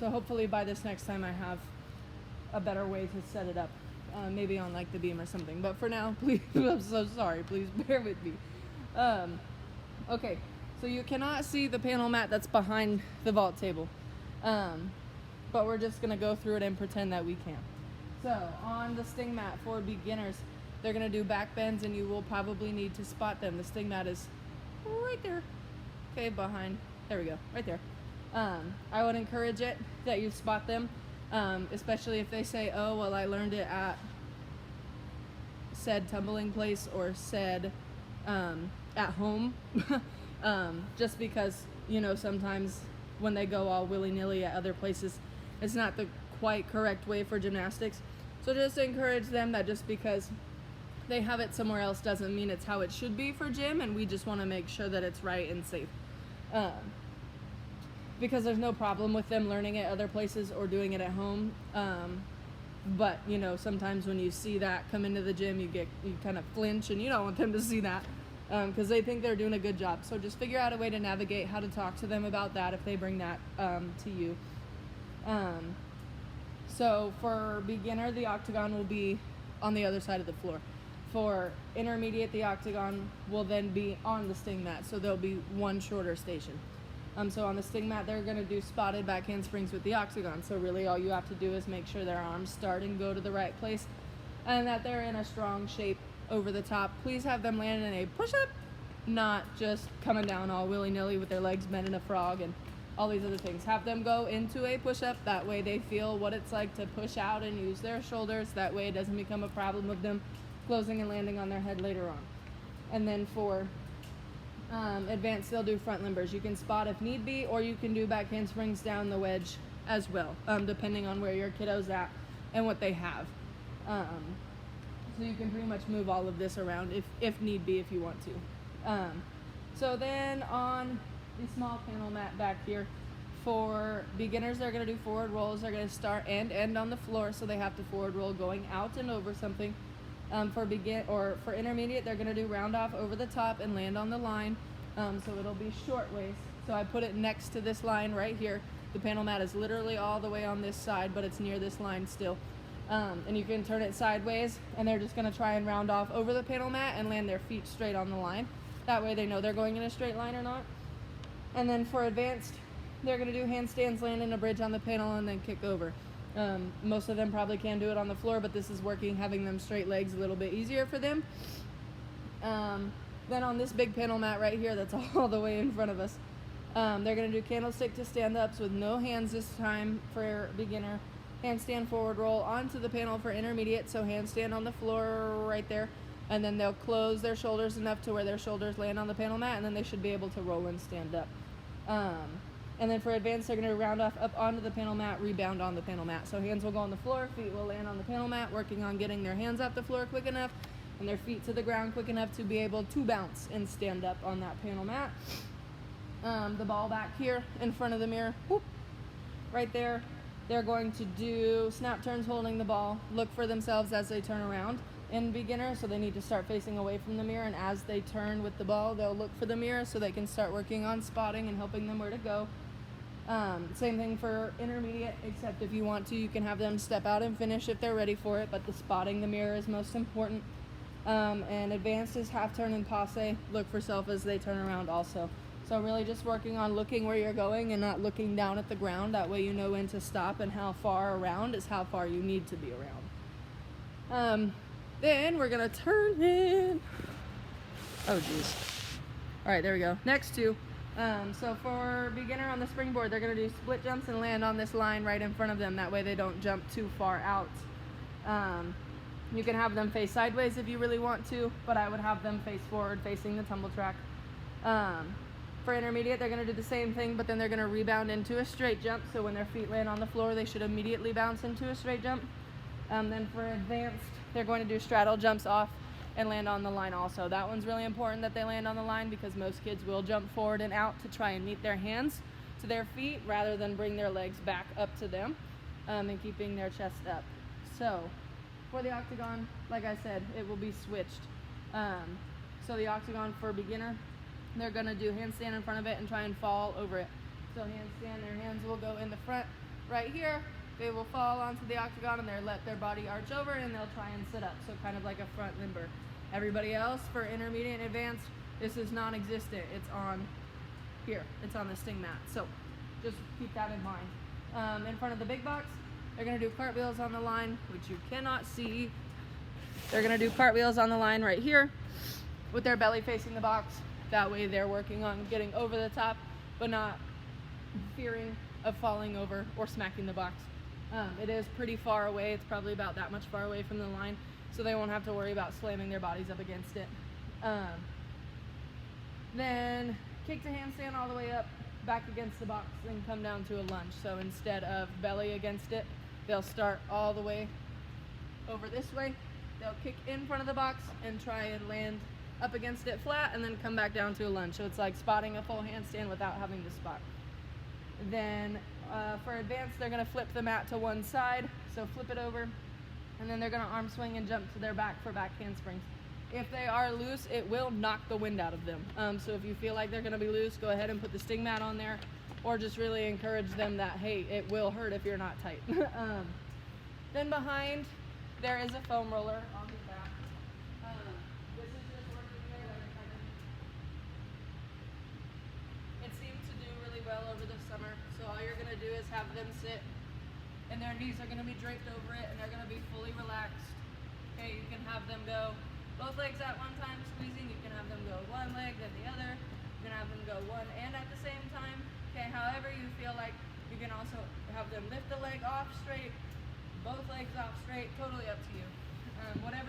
So hopefully by this next time I have a better way to set it up, maybe on like the beam or something. But for now, please, I'm so sorry. Please bear with me. Okay, so you cannot see the panel mat that's behind the vault table, but we're just gonna go through it and pretend that we can. So on the sting mat for beginners, they're gonna do back bends, and you will probably need to spot them. The sting mat is right there. Okay, behind. There we go, right there. I would encourage it that you spot them, especially if they say, oh, well, I learned it at said tumbling place or said at home. Just because, you know, sometimes when they go all willy-nilly at other places, it's not the quite correct way for gymnastics. So just encourage them that just because they have it somewhere else doesn't mean it's how it should be for gym, and we just want to make sure that it's right and safe. Because there's no problem with them learning it other places or doing it at home. But, you know, sometimes when you see that come into the gym, you kind of flinch, and you don't want them to see that because they think they're doing a good job. So just figure out a way to navigate how to talk to them about that if they bring that to you. So for beginner, the octagon will be on the other side of the floor. For intermediate, the octagon will then be on the sting mat, so there'll be one shorter station. So on the sting mat, they're going to do spotted back handsprings with the octagon. So really all you have to do is make sure their arms start and go to the right place, and that they're in a strong shape over the top. Please have them land in a push-up, not just coming down all willy-nilly with their legs bent in a frog and all these other things. Have them go into a push-up. That way they feel what it's like to push out and use their shoulders. That way it doesn't become a problem of them closing and landing on their head later on. And then for advanced, they'll do front limbers. You can spot if need be, or you can do back handsprings down the wedge as well, depending on where your kiddo's at and what they have. So you can pretty much move all of this around if need be, if you want to. So then on the small panel mat back here, for beginners, they're going to do forward rolls. They're going to start and end on the floor, so they have to forward roll going out and over something. For intermediate, they're going to do round off over the top and land on the line. So it'll be short waist. So I put it next to this line right here. The panel mat is literally all the way on this side, but it's near this line still. And you can turn it sideways, and they're just going to try and round off over the panel mat and land their feet straight on the line. That way they know they're going in a straight line or not. And then for advanced, they're going to do handstands, land in a bridge on the panel, and then kick over. Most of them probably can do it on the floor, but this is working, having them straight legs a little bit easier for them. Then on this big panel mat right here that's all the way in front of us, they're going to do candlestick to stand-ups with no hands this time for beginner. Handstand forward roll onto the panel for intermediate, so handstand on the floor right there. And then they'll close their shoulders enough to where their shoulders land on the panel mat, and then they should be able to roll and stand up. And then for advanced, they're going to round off up onto the panel mat, rebound on the panel mat. So hands will go on the floor, feet will land on the panel mat, working on getting their hands off the floor quick enough and their feet to the ground quick enough to be able to bounce and stand up on that panel mat. The ball back here in front of the mirror, whoop, right there. They're going to do snap turns holding the ball, look for themselves as they turn around. In beginner, so they need to start facing away from the mirror, and as they turn with the ball, they'll look for the mirror so they can start working on spotting and helping them where to go. Same thing for intermediate, except if you want to, you can have them step out and finish if they're ready for it, but the spotting the mirror is most important. And advanced is half turn and passe, look for self as they turn around also. So really just working on looking where you're going and not looking down at the ground. That way you know when to stop, and how far around is how far you need to be around. Then we're going to turn in. Oh, geez. All right, there we go. Next two. So for beginner on the springboard, they're going to do split jumps and land on this line right in front of them. That way they don't jump too far out. You can have them face sideways if you really want to, but I would have them face forward facing the tumble track. For intermediate, they're going to do the same thing, but then they're going to rebound into a straight jump. So when their feet land on the floor, they should immediately bounce into a straight jump. Then for advanced, they're going to do straddle jumps off and land on the line also. That one's really important that they land on the line, because most kids will jump forward and out to try and meet their hands to their feet rather than bring their legs back up to them, and keeping their chest up. So for the octagon, like I said, it will be switched. So the octagon for beginner, they're going to do handstand in front of it and try and fall over it. So handstand, their hands will go in the front right here, they will fall onto the octagon and they'll let their body arch over and they'll try and sit up. So kind of like a front limber. Everybody else for intermediate and advanced, this is non-existent. It's on here. It's on the sting mat. So just keep that in mind. In front of the big box, they're going to do cartwheels on the line, which you cannot see. They're going to do cartwheels on the line right here with their belly facing the box. That way they're working on getting over the top, but not fearing of falling over or smacking the box. It is pretty far away. It's probably about that much far away from the line, so they won't have to worry about slamming their bodies up against it. Then kick to handstand all the way up, back against the box, then come down to a lunge. So instead of belly against it, they'll start all the way over this way. They'll kick in front of the box and try and land up against it flat and then come back down to a lunge. So it's like spotting a full handstand without having to spot. Then for advanced, they're going to flip the mat to one side, so flip it over, and then they're going to arm swing and jump to their back for back handsprings. If they are loose, it will knock the wind out of them. So if you feel like they're going to be loose, go ahead and put the sting mat on there, or just really encourage them that, hey, it will hurt if you're not tight. Then behind, there is a foam roller on the back. This is just working there like kind of. It seemed to do really well over the summer. So all you're gonna do is have them sit, and their knees are gonna be draped over it, and they're gonna be fully relaxed. Okay, you can have them go both legs at one time squeezing. You can have them go one leg, then the other. You can have them go one and at the same time. Okay, however you feel like. You can also have them lift the leg off straight, both legs off straight, totally up to you. Whatever